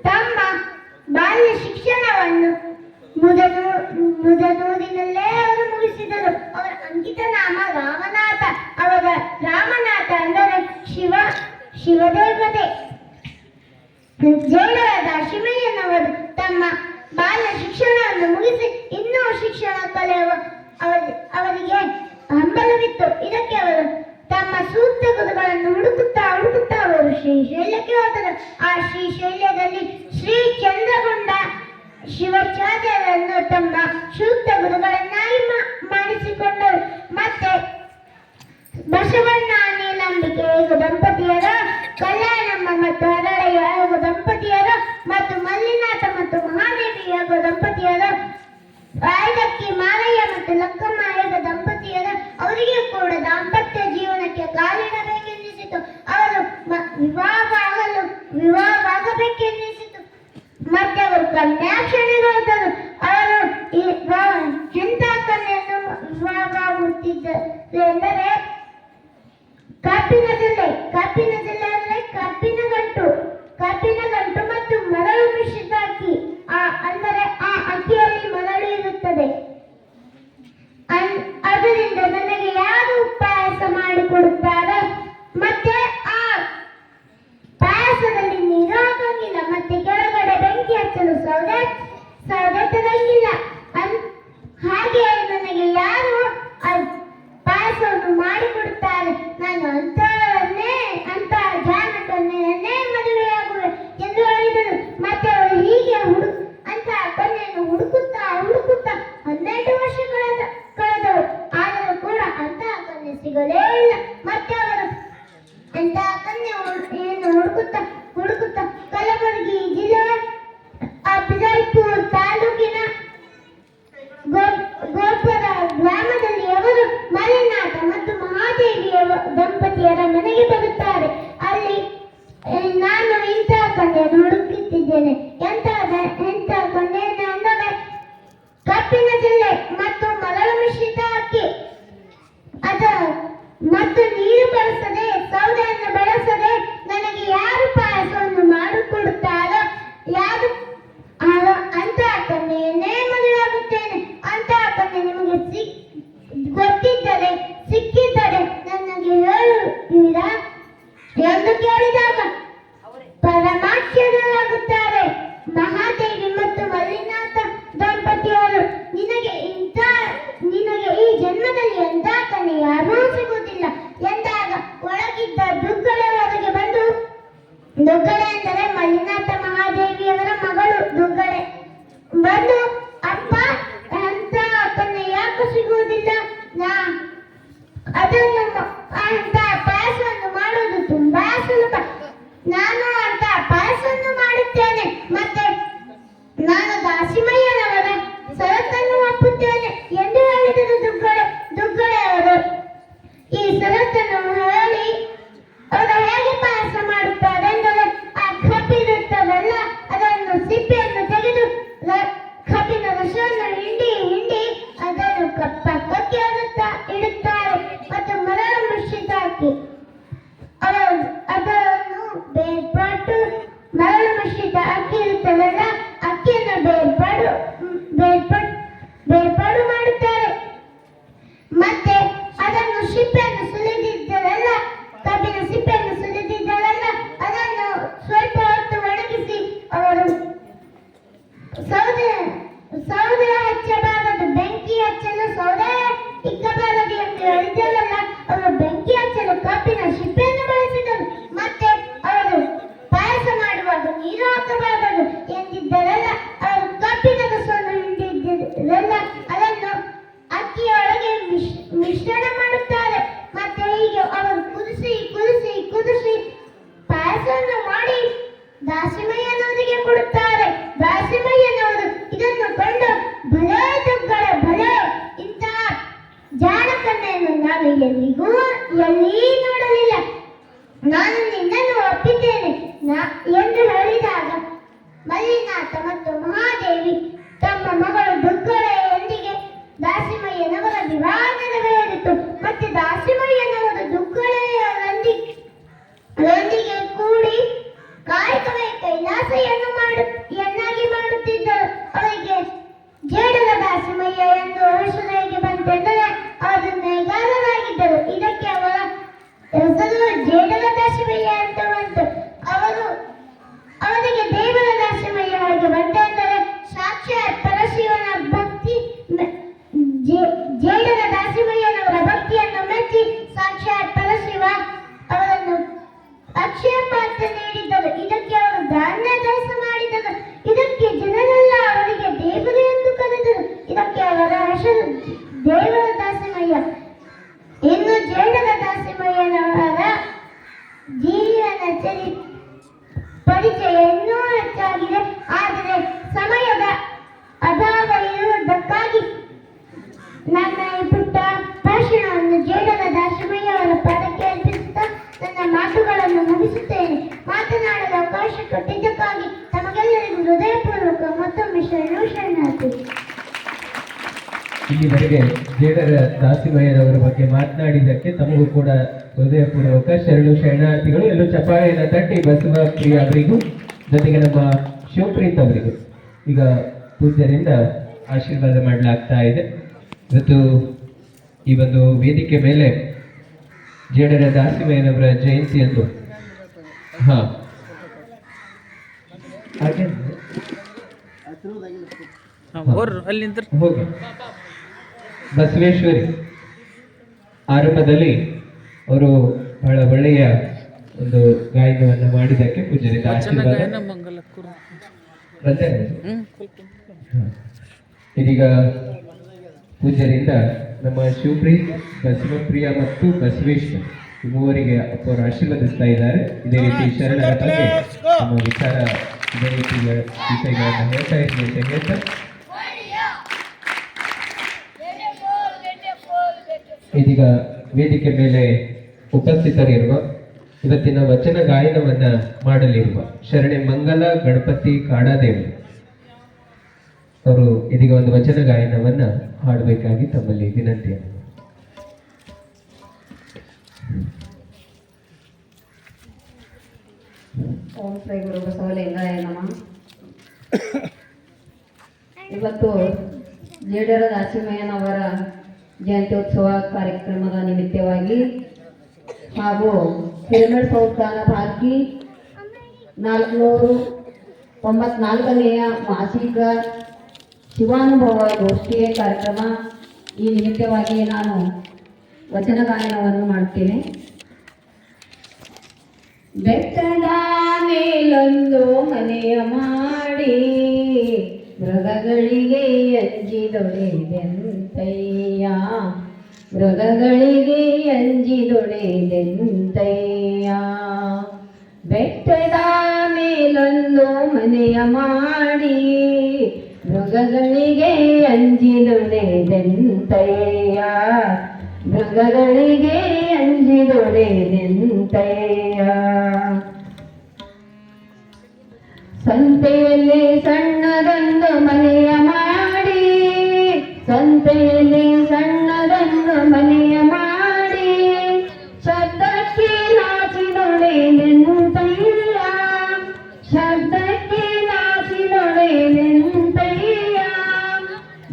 ತಮ್ಮ ಬಾಲ್ಯ ಶಿಕ್ಷಣವನ್ನು ಮುದನೂರಿನಲ್ಲೇ ಅವರು ಮುಗಿಸಿದರು. ಅವರ ಅಂಕಿತ ನಾಮ ರಾಮನಾಥ. ಅವರ ರಾಮನಾಥ ಅಂದರೆ ಶಿವದೇವತೆ. ಜೇಡರದ ಶಿವಯ್ಯನವರು ತಮ್ಮ ಬಾಲ್ಯ ಶಿಕ್ಷಣವನ್ನು ಮುಗಿಸಿ ಇನ್ನೂ ಶಿಕ್ಷಣ ಕಲಿಯುವ ಅವರಿಗೆ ಹಂಬಲವಿತ್ತು. ಇದಕ್ಕೆ ಅವರು ತಮ್ಮ ಸೂಕ್ತ ಗುರುಗಳನ್ನು ಹುಡುಕುತ್ತಾ ಅವರು ಶ್ರೀಶೈಲಕ್ಕೆ ಹೋದರು. ಆ ಶ್ರೀಶೈಲದಲ್ಲಿ ಶ್ರೀ ಚಂದ್ರಗೊಂಡ ಶಿವಾಚಾರ್ಯರನ್ನು ತಮ್ಮ ಸೂಕ್ತ ಗುರುಗಳನ್ನಾಗಿ ಮಾಡಿಸಿಕೊಂಡರು. ಮತ್ತೆ ಬಸವಣ್ಣ ನೀಲಂಬಿಕೆ ದಂಪತಿಯರ, ಕಲ್ಯಾಣಮ್ಮ ಮತ್ತು ಹರಳಯ್ಯ ದಂಪತಿಯರ ಮತ್ತು ಮಲ್ಲಿನಾಥ ಮತ್ತು ಮಹಾದೇವಿ ದಂಪತಿಯರ, ಐದಕ್ಕಿ ಮಾರಯ್ಯ ಮತ್ತು ಲಕ್ಕಮ್ಮ ದಂಪತಿಯರ ಅವರಿಗೆ ಕೂಡ ದಾಂಪತ್ಯ ಜೀವನಕ್ಕೆ ಕಾಲಿಡಬೇಕೆನ್ನಿಸಿತು. ಅವರು ವಿವಾಹವಾಗಬೇಕೆನ್ನಿಸಿತು. ಮತ್ತೆ ಅವರು ಕನ್ಯಾಕ್ಷಣಿಗಳಾದರು. ಅವರು ಎಂಥ ಕನ್ಯೆಯನ್ನು ವಿವಾಹವಾಗುತ್ತಿದ್ದರು ಎಂದರೆ ಕಬ್ಬಿನ ಜಲ್ಲೆ ಅಂದರೆ ಕಬ್ಬಿನ ಗಂಟು ಮತ್ತು ಮರಳು ಮಿಶ್ರಿತ ಅಕ್ಕಿ. ಅಂದರೆ ಆ ಅಕ್ಕಿಯಲ್ಲಿ ಮರಳು ಇರುತ್ತದೆ. ಅದರಿಂದ ನನಗೆ ಯಾರು ಪಾಯಸ ಮಾಡಿಕೊಡುತ್ತಾರೆ? ಮತ್ತೆ ಆ ಪಾಯಸದಲ್ಲಿ ನೀರು ಹಾಕಂಗಿಲ್ಲ, ಮತ್ತೆ ಕೆಳಗಡೆ ಬೆಂಕಿ ಹಚ್ಚಲು ಸೌದೆ ತರಂಗಿಲ್ಲ. ಹಾಗೆ ನನಗೆ ಯಾರು ಪಾಯಸವನ್ನು ಮಾಡಿಕೊಡುತ್ತಾರೆ? ನಾನು ಅಂತ ಜಾನಕನ್ನೇ ಮದುವೆಯಾಗುವೆ ಎಂದು ಹೇಳಿದರು. ಮತ್ತೆ ಅವರು ಹೀಗೆ ಅಂತ ಕನ್ಯೆಯನ್ನು ಹುಡುಕುತ್ತಾ 12 ವರ್ಷ ಕಳೆದವು. ಆದರೂ ಕೂಡ ಅಂತಹ ಕನ್ಯೆ ಸಿಗಲೇ ಇಲ್ಲ. ಮತ್ತೆ ಅವರು ಅಂತಹ ಕನ್ಯೆಯನ್ನು ಹುಡುಕುತ್ತಾ ಕಲಬುರಗಿ ಜಿಲ್ಲೆಯ ಬಿಜಾಪುರ ತಾಲೂಕಿನ ಗೋಪುರ ಗ್ರಾಮದಲ್ಲಿ ಅವರು ಮಲ್ಲಿನಾಥ ಮತ್ತು ಮಹಾದೇವಿಯ ದಂಪತಿಯರ ಮನೆಗೆ ಬರುತ್ತಾರೆ. ಅಲ್ಲಿ ನಾನು ಇಂತಹ ಕನ್ಯೆಯನ್ನು ಹುಡುಕುತ್ತಿದ್ದೇನೆ. ಎಂಥ ಕನ್ಯೆ ಅಂದರೆ ಕಬ್ಬಿನ ಜಲ್ಲೆ ಮತ್ತು ಮರಳು ಮಿಶ್ರಿತ ಅಕ್ಕಿ ಮತ್ತು ನೀರು ಬಳಸದೆ, ಸೌದೆಯನ್ನು ಬಳಸದೆ ನನಗೆ ಯಾರು ಪಾಯಸವನ್ನು ಮಾಡಿಕೊಡುತ್ತಾರೋ ಯಾರು ಅಂತಹ ಕನ್ಯೆಯನ್ನೇ ಮದುವೆಯಾಗುತ್ತೇನೆ. ಅಂತಹ ಕನ್ಯೆ ನಿಮಗೆ ಗೊತ್ತಿದ್ದರೆ ಸಿಕ್ಕಿದ್ದರೆ ನನಗೆ ಹೇಳುತ್ತೀರಾ ಎಂದು ಕೇಳಿದಾಗ ಪರಮಾಶ್ಚರ್ಯರಾಗುತ್ತಾರೆ ಮಹಾದೇವಿ ಮತ್ತು ಮಲ್ಲಿನಾಥ ದಂಪತಿಯವರು. ನಿನಗೆ ಈ ಜನ್ಮದಲ್ಲಿ ಎಂಥ ಕನ್ಯೆ ಯಾರೂ ಸಿಗುವುದಿಲ್ಲ ಎಂದಾಗ ಒಳಗಿದ್ದ ದುಗ್ಗಳೆ ಹೊರಗೆ ಬಂದು, ದುಗ್ಗಳೆ ಅಂದರೆ ಮಲ್ಲಿನಾಥ ಮಹಾದೇವಿಯವರ ಮಗಳು ದುಗ್ಗಳೆ ಬಂದು, ಅಪ್ಪ ಅಂತ ಕನ್ಯೆ ಯಾಕೆ ಸಿಗುವುದಿಲ್ಲ? ಅದನ್ನು ಅಂತ ಪಾಯಸವನ್ನು ಮಾಡುವುದು ತುಂಬಾ ಸುಲಭ. ನಾನು ಅಂತ ಪಾಯಸವನ್ನು ಮಾಡುತ್ತೇನೆ. ಮತ್ತೆ ನಾನು ದಾಸಿಮಯ್ಯನವರ ಷರತ್ತನ್ನು ಒಪ್ಪುತ್ತೇನೆ ಎಂದು ಹೇಳಿದರು ದುಗ್ಗಳೆ ಅವರು. ಈ ಷರತ್ತನ್ನು ಹೇಳಿ ಅವರು ಹೇಗೆ ಪಾಯಸ ಮಾಡುತ್ತಾರೆ ಎಂದರೆ ಆ ಕಬ್ಬಿರುತ್ತದಲ್ಲ, ಅದನ್ನು ಸಿಪ್ಪೆಯನ್ನು ತೆಗೆದು ಕಬ್ಬಿನ ರಸವನ್ನು ಹಿಂಡಿ ಅದನ್ನು ಪಕ್ಕಕ್ಕೆ ಇಡುತ್ತಾರೆ. ಮತ್ತು ಮರಳು ಮಿಶ್ರಿತ ಅಕ್ಕಿ ಅದನ್ನು ಬೇರ್ಪಟ್ಟು, ಮರಳು ಮಿಶ್ರಿತ ಅಕ್ಕಿ ಇರುತ್ತದಲ್ಲ, ಅಕ್ಕಿಯನ್ನು ಬೇರ್ಪಾಡು ಮಾಡುತ್ತಾರೆ. ಮತ್ತೆ ಅದನ್ನು ಸಿಪ್ಪೆಯನ್ನು ಸುಲಿದಿದ್ದರಲ್ಲ, ಕಬ್ಬಿನ ಸಿಪ್ಪೆಯನ್ನು ಸುಲಿದಿದ್ದರಲ್ಲ, ಅದನ್ನು ಸ್ವಲ್ಪ ಹೊತ್ತು ಒಣಗಿಸಿ ಅವರು ಸೌದೆ ಹಚ್ಚಬಾರದು, ಬೆಂಕಿ ಹಚ್ಚಲು ಸೌದೆ ಇಕ್ಕಬಾರದು ಎಂದು ಹೇಳಿದ್ದರಲ್ಲ, ಅವರು ಬೆಂಕಿ ಹಚ್ಚಲು ಕಬ್ಬಿನ ಸಿಪ್ಪೆಯನ್ನು ಬಳಸಿದರು. ಮತ್ತೆ ಅವರು ಪಾಯಸ ಮಾಡುವಾಗ ನೀರು ಹಾಕಬಾರದು ಎಂದಿದ್ದರಲ್ಲ, ಅವರು ಕಬ್ಬಿನ ರಸವನ್ನು ಹಿಂಡಿದ್ದರಲ್ಲ, ಅದನ್ನು ಅಕ್ಕಿಯೊಳಗೆ ಮಿಶ್ರಣ ಮಾಡುತ್ತಾರೆ. ಮತ್ತೆ ಹೀಗೆ ಅವರು ಕುದಿಸಿ ಪಾಯಸವನ್ನು ಮಾಡಿ ದಾಸಿಮಯ್ಯನವರಿಗೆ ಕೊಡುತ್ತಾರೆ. ದಾಸಿಮಯ್ಯನವರು ಇದನ್ನು ಕಂಡು, ಭಲೇ ದುಗ್ಗಳೆ ಭಲೇ, ಇಂತಹ ಜಾಣಕನ್ನೆಯನ್ನು ನಾನು ಎಲ್ಲಿ ನೋಡಲಿಲ್ಲ, ನಾನು ನಿನ್ನನ್ನು ಒಪ್ಪಿದ್ದೇನೆ ಎಂದು ಹೇಳಿದಾಗ ಮಲ್ಲಿನಾಥ ಮತ್ತು ಮಹಾದೇವಿ ತಮ್ಮ ಮಗಳು ದುಗ್ಗಳೆಯೊಂದಿಗೆ ದಾಸಿಮಯ್ಯನವರ ವಿವಾಹ ನೆರವೇರಿತು. ಮತ್ತೆ ದಾಸಿಮಯ್ಯನವರು ದುಗ್ಗಳೆಯರೊಂದಿಗೆ ಕೂಡಿ ಕಾಯಕವೇ ಕೈಲಾಸಯನ್ನಾಗಿ ಮಾಡುತ್ತಿದ್ದರು. ಅವರಿಗೆ ಜೇಡಲ ದಾಸಿಮಯ್ಯ ಎಂದು ಹೆಸರು ಹೇಗೆ ಬಂತೆಂದರೆ ಅವರು ನೇಗಾರರಾಗಿದ್ದರು. ಇದಕ್ಕೆ ಅವರ ಹೆಸರು ಜೇಡಲ ದಾಸಿಮಯ್ಯ ಅಂತ ಬಂತು. ಅವರಿಗೆ ಅಕ್ಷಯ ಪಾತ್ರ ನೀಡಿದ್ದರು. ಇದಕ್ಕೆ ಅವರು ಧಾನ್ಯ ದಾಸ ಮಾಡಿದರು. ಇದಕ್ಕೆ ಜನರೆಲ್ಲ ಅವರಿಗೆ ದೇವರು ಎಂದು ಕರೆದರು. ಇದಕ್ಕೆ ಅವರ ಹೆಸರು ದೇವರ ದಾಸಿಮಯ್ಯ. ಇನ್ನು ಜೇಡರ ದಾಸಿಮಯ್ಯನವರ ಜೀವನ ಪರಿಚಯ ಇನ್ನೂ ಹೆಚ್ಚಾಗಿದೆ. ಆದರೆ ಸಮಯದ ಅಭಾವ ಇರುವುದಕ್ಕಾಗಿ ನನ್ನ ಈ ಪುಟ್ಟ ಭಾಷಣವನ್ನು ಜೇಡರ ದಾಸಿಮಯ್ಯ ಅವರ ಪಾದಕ್ಕೆ ಅರ್ಪಿಸುತ್ತಾ ನನ್ನ ಮಾತುಗಳನ್ನು ಮುಗಿಸುತ್ತೇನೆ. ಮಾತನಾಡಲು ಅವಕಾಶ ಕೊಟ್ಟಿದ್ದಕ್ಕಾಗಿ ತಮಗೆಲ್ಲರಿಗೂ ಹೃದಯಪೂರ್ವಕ ಮತ್ತೊಮ್ಮೆ ಶರಣಾರ್ಥಿ. ಇಲ್ಲಿವರೆಗೆ ಜೇಡರ ದಾಸಿಮಯ್ಯನವರ ಬಗ್ಗೆ ಮಾತನಾಡಿದ್ದಕ್ಕೆ ತಮಗೂ ಕೂಡ ಹೃದಯಪೂರ್ವಕ ಶರಣಾರ್ಥಿಗಳು. ಎಲ್ಲೂ ಚಪ್ಪಾಳೆಯನ್ನು ತಟ್ಟಿ ಬಸವ ಪ್ರಿಯ ಅವರಿಗೂ ಜೊತೆಗೆ ನಮ್ಮ ಶಿವಪ್ರೀತ್ ಅವರಿಗೂ ಈಗ ಪೂಜ್ಯರಿಂದ ಆಶೀರ್ವಾದ ಮಾಡಲಾಗ್ತಾ ಇದೆ. ಇವತ್ತು ಈ ಒಂದು ವೇದಿಕೆ ಮೇಲೆ ಜೇಡರ ದಾಸಿಮಯ್ಯನವರ ಜಯಂತಿಯಂದು ಹೋಗಿ ಬಸವೇಶ್ವರಿ ಆರಂಭದಲ್ಲಿ ಅವರು ಬಹಳ ಒಳ್ಳೆಯ ಒಂದು ಗಾಯನವನ್ನು ಮಾಡಿದ್ದಕ್ಕೆ ಪೂಜ್ಯರಿಂದ ಆಶೀರ್ವಾದ. ಇದೀಗ ಪೂಜ್ಯರಿಂದ ನಮ್ಮ ಶಿವಪ್ರೀತ್, ಬಸವಪ್ರಿಯ ಮತ್ತು ಬಸವೇಶ್ವರ್ ಈ ಮೂವರಿಗೆ ಅಪ್ಪವರು ಆಶೀರ್ವದಿಸ್ತಾ ಇದ್ದಾರೆ. ಇದೇ ರೀತಿ ಶರಣರ ಬಗ್ಗೆ ನಮ್ಮ ವಿಚಾರ ಇದೇ ರೀತಿ ವಿಷಯಗಳನ್ನು ಹೇಳ್ತಾ ಇದ್ದೀನಿ ಅಂತ ಹೇಳ್ತಾ ಇದೀಗ ವೇದಿಕೆ ಮೇಲೆ ಉಪಸ್ಥಿತರಿರುವ ಇವತ್ತಿನ ವಚನ ಗಾಯನವನ್ನ ಮಾಡಲಿರುವ ಶರಣೆ ಮಂಗಲ ಗಣಪತಿ ಕಾಡಾದೇವಿ ಅವರು ಇದೀಗ ಒಂದು ವಚನ ಗಾಯನವನ್ನ ಹಾಡಬೇಕಾಗಿ ತಮ್ಮಲ್ಲಿ ವಿನಂತಿಯನ್ನು. ಓಂ ಶ್ರೀ ಗುರು ಬಸವಲಿಂಗಾಯ ನಮಃ. ಇವತ್ತು ಜೇಡರ ದಾಸಿಮಯ್ಯನವರ ಜಯಂತ್ಯೋತ್ಸವ ಕಾರ್ಯಕ್ರಮದ ನಿಮಿತ್ತವಾಗಿ ಹಾಗೂ ಹಿರೇಮಠ ಸಂಸ್ಥಾನ ಭಾರತಿ 494ನೆಯ ಮಾಸಿಕ ಶಿವಾನುಭವ ಗೋಷ್ಠಿಯ ಕಾರ್ಯಕ್ರಮ ಈ ನಿಮಿತ್ತವಾಗಿ ನಾನು ವಚನ ಗಾಯನವನ್ನು ಮಾಡುತ್ತೇನೆ. ಬೆಟ್ಟದ ಮೇಲೊಂದು ಮನೆಯ ಮಾಡಿ ಮೃಗಗಳಿಗೆ ಅಂಜಿದೊಡೆದೆಂತಯ್ಯ, ಮೃಗಗಳಿಗೆ ಅಂಜಿದೊಡೆದೆಂತಯ್ಯ. ಬೆಟ್ಟದ ಮೇಲೊಂದು ಮನೆಯ ಮಾಡಿ ಮೃಗಗಳಿಗೆ ಅಂಜಿದೊಡೆದೆಂತಯ್ಯ, ಮೃಗಗಳಿಗೆ ಅಂಜಿದೊಡೆದೆಂತಯ್ಯ. ಸಂತೆಯಲ್ಲಿ ಸಣ್ಣದೊಂದು ಮನೆಯ ಮಾಡಿ, ಸಂತೆಯಲ್ಲಿ ಸಣ್ಣದೊಂದು ಮನೆಯ ಮಾಡಿ ಶಬ್ದಕ್ಕೆ ನಾಚಿದೊಡೆದೆಂತಯ್ಯ, ಶಬ್ದಕ್ಕೆ ನಾಚಿದೊಡೆದೆಂತಯ್ಯ.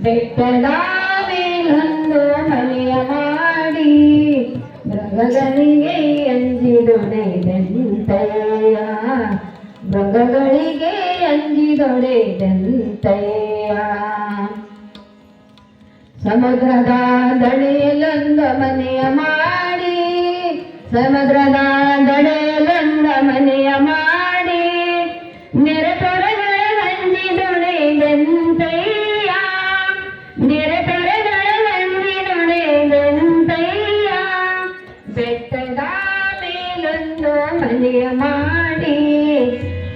ಬೆಟ್ಟದ ಮೇಲೊಂದು ಮನೆಯ ಮಾಡಿ ಮೃಗಗಳಿಗೆ ಅಂಜಿದೊಡೆದೆಂತಯ್ಯ, ಮೃಗಗಳಿಗೆ ಅಂಜಿದೊಡೆದೆಂತಯ್ಯ. ಸಮುದ್ರದ ದಡೆಯಲ್ಲೊಂದು ಮನೆಯ ಮಾಡಿ, ಸಮುದ್ರದ ದಡೆಯಲ್ಲೊಂದು ಮನೆಯ ಮಾಡಿ ನೆರೆತೊರೆಗಳ ಅಂಜಿದೊಡೆದೆಂತಯ್ಯ, ನೆರೆತೊರೆಗಳ ಅಂಜಿದೊಡೆದೆಂತಯ್ಯ. ಬೆಟ್ಟದ ಮೇಲೊಂದು ಮನೆಯ ಮಾಡಿ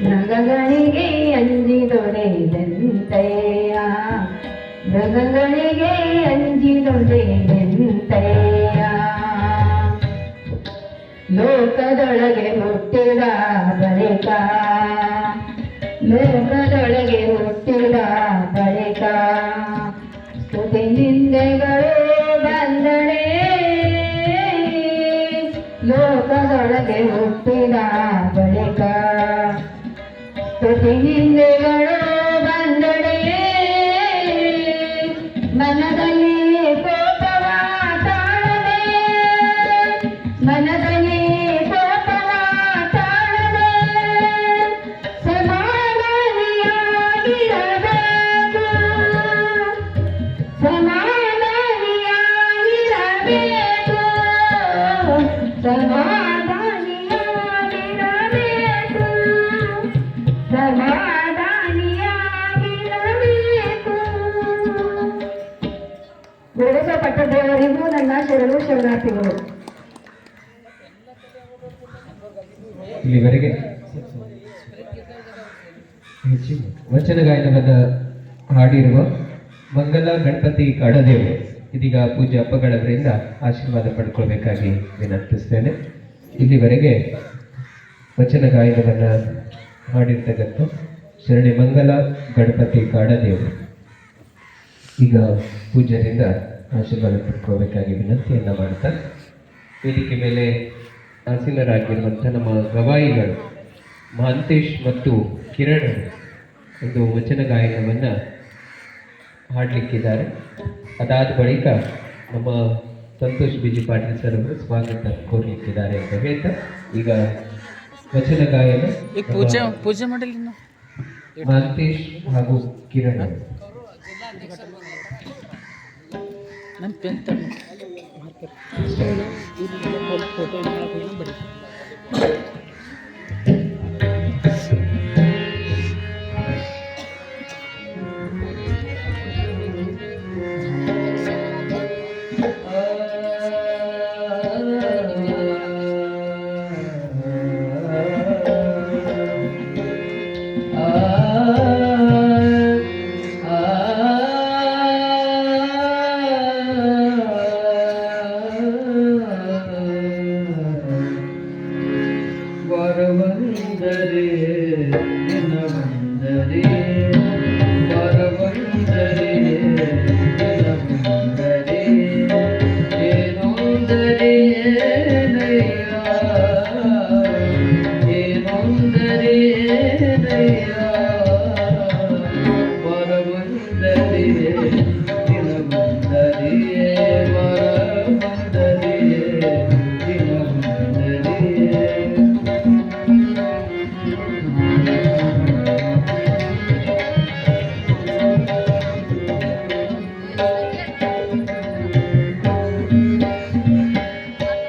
ಮೃಗಗಳಿಗೆ ಅಂಜಿದೊಡೆದೆಂತಯ್ಯ, ಮೃಗಗಳಿಗೆ ಅಂಜಿದೊಡೆದೆಂತಯ್ಯ. ಲೋಕದೊಳಗೆ ಹುಟ್ಟಿದ ಬಳಿಕ, ಲೋಕದೊಳಗೆ ಹುಟ್ಟಿದ ಬಳಿಕ ಸ್ತುತಿ ನಿಂದೆಗಳು ಬಂದಡೆ, ಲೋಕದೊಳಗೆ ಹುಟ್ಟಿದ ಬಳಿಕ ಸ್ತುತಿ ನಿಂದೆಗಳು ಬಂದಡೆ. ಮನದಲ್ಲಿ ಕೋಪವ ತಾಳದೆ, ಮನದಲ್ಲಿ ಕೋಪವ ತಾಳದೆ ಸಮಾಧಾನಿಯಾಗಿರಬೇಕು, ಸಮಾಧಾನಿಯಾಗಿರಬೇಕು, ಸಮಾಧಾನಿಯಾಗಿರಬೇಕು. ಶರಣಾರ್ಥಿಗಳು. ಇಲ್ಲಿವರೆಗೆ ವಚನ ಗಾಯನವನ್ನು ಹಾಡಿರುವ ಮಂಗಲ ಗಣಪತಿ ಕಾಡದೇವರು ಇದೀಗ ಪೂಜ್ಯ ಅಪ್ಪಗಳವರಿಂದ ಆಶೀರ್ವಾದ ಪಡ್ಕೊಳ್ಬೇಕಾಗಿ ವಿನಂತಿಸ್ತೇನೆ. ಇಲ್ಲಿವರೆಗೆ ವಚನ ಗಾಯನವನ್ನು ಮಾಡಿರ್ತಕ್ಕಂಥ ಶರಣಿ ಮಂಗಲ ಗಣಪತಿ ಕಾಡದೇವರು ಈಗ ಪೂಜ್ಯರಿಂದ ಆಶೀರ್ವಾದ ಪಡ್ಕೊಳ್ಬೇಕಾಗಿ ವಿನಂತಿಯನ್ನು ಮಾಡ್ತಾ ವೇದಿಕೆ ಮೇಲೆ ಆಸೀನರಾಗಿರುವಂಥ ನಮ್ಮ ಗವಾಯಿಗಳು ಮಹಾಂತೇಶ್ ಮತ್ತು ಕಿರಣ್ ಒಂದು ವಚನ ಗಾಯನವನ್ನು ಹಾಡಲಿಕ್ಕಿದ್ದಾರೆ. ಅದಾದ ಬಳಿಕ ನಮ್ಮ ಸಂತೋಷ್ ಬಿಜಿ ಪಾಟೀಲ್ ಸರ್ ಅವರು ಸ್ವಾಗತ ಕೋರಲಿಕ್ಕಿದ್ದಾರೆ ಅಂತ ಹೇಳ್ತಾ ಈಗ ವಚನ ಗಾಯನ ಪೂಜೆ ಮಾಡಿಲ್ಲ ಮಹಾಂತೇಶ್ ಹಾಗೂ ಕಿರಣ್ ನನ್ನ ಪೆನ್ ಫೋಟೋ ಬರೀ ವರವಂದರೆ ದಿನವಂದರೆ ವರವಂದರೆ ದಿನವಂದರೆ ಏನೊಂದರೆ ನಯ್ಯ ಏನೊಂದರೆ ನಯ್ಯ ವರವಂದರೆ ದಿನವಂದರೆ ವರವಂದರೆ ದಿನವಂದರೆ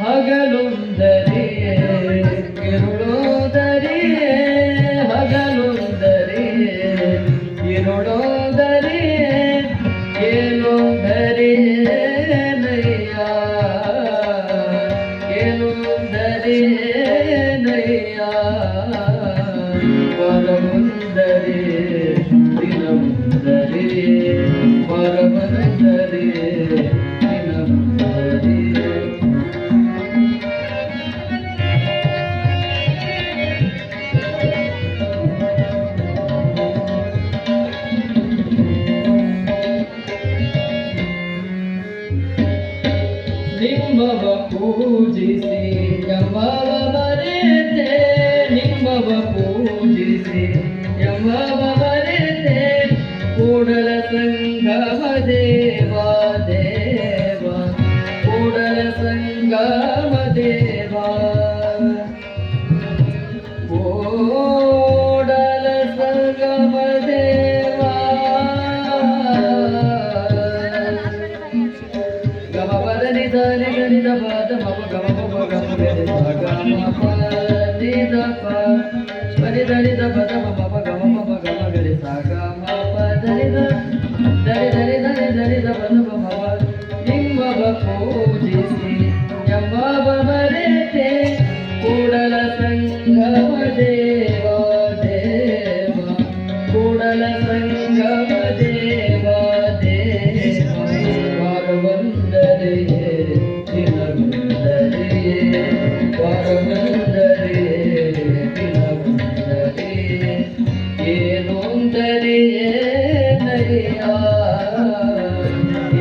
ಹಗಲೊಂದರೆ ಇರುಳೋದರೆ ಹಗಲೊಂದರೆ ಇರುಳೋದರೆ ಏನೊಂದರೆ ನಯ್ಯ ಏನೊಂದರೆ ನಯ್ಯ ವರಮುಂದರೆ ದಿನಮುಂದರೆ ವರಮುಂದರೆ ದಿನಮುಂದರೆ ನಿಮ್ಮವ ಪೂಜಿಸಿ ಯಮವ ಮರೆತೆ ನಿಮ್ಮವ ಪೂಜಿಸಿ ಯಮವ ಮರೆತೆ ಕೂಡಲ ಸಂಗಮ ದೇವ ದೇವ ಕೂಡಲ ಸಂಗಮ ದೇವ ಕೂಡಲ ಸಂಗಮ ದೇವ ಗಮ ಬದನಿ ದಾರಿ ಗಣಿದ ಪಾದ ಮಮ ಗಮ ಮಮ ಗಮ ಗಣಿ ಗಮ ಪದ ಪನಿ ದಣಿದ ಪದ ಮಮ ಗಮ ಮಮ ಗಮ ಗಣಿ ಗಮ ಪದನಿದ ದರಿ ದರಿ ದರಿ ದರಿದ ಪದ ಮಮ ನಿಮ್ಮವ ಪೂಜಿಸಿ ಯಮವ ಮರೆತೆ ಕೂಡಲ ಸಂಗಮ ದೇವ ದೇವ ಕೂಡಲ ಸಂಗಮ ದೇವ ದೇವ ವರವಂದರೆ ದಿನವಂದರೆ ವರವಂದರೆ ದಿನವಂದರೆ ಏನೊಂದರೆ ನಯ್ಯ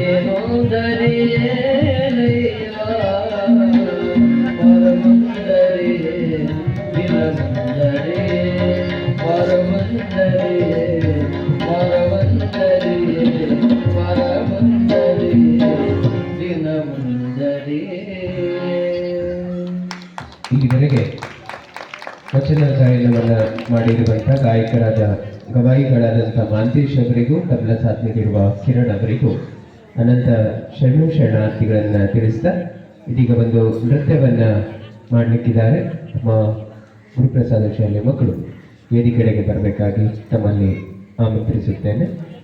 ಏನೊಂದರೆ ನಯ್ಯ ವರವಂದರೆ ದಿನವಂದರೆ ವರವಂದರೆ ವರವಂದರೆ ವರವಂದರೆ ದಿನವಂದರೆ. ಇಲ್ಲಿವರೆಗೆ ವಚನ ಗಾಯನವನ್ನು ಮಾಡಿರುವಂಥ ಗಾಯಕರಾದ ಗವಾಯಿಗಳಾದಂಥ ಮಹಾಂತೇಶ್ ಅವರಿಗೂ ತಬಲ ಸಾಥ್ ನೀಡಿರುವ ಕಿರಣ್ ಅವರಿಗೂ ಅನಂತ ಶರಣಾರ್ಥಿಗಳನ್ನು ತಿಳಿಸ್ತಾ ಇದೀಗ ಒಂದು ನೃತ್ಯವನ್ನು ಮಾಡಲಿಕ್ಕಿದ್ದಾರೆ. ನಮ್ಮ ಗುರುಪ್ರಸಾದ ಶಾಲೆ ಮಕ್ಕಳು ವೇದಿಕೆಗೆ ಬರಬೇಕಾಗಿ ತಮ್ಮಲ್ಲಿ ಆಮಂತ್ರಿಸುತ್ತೇನೆ.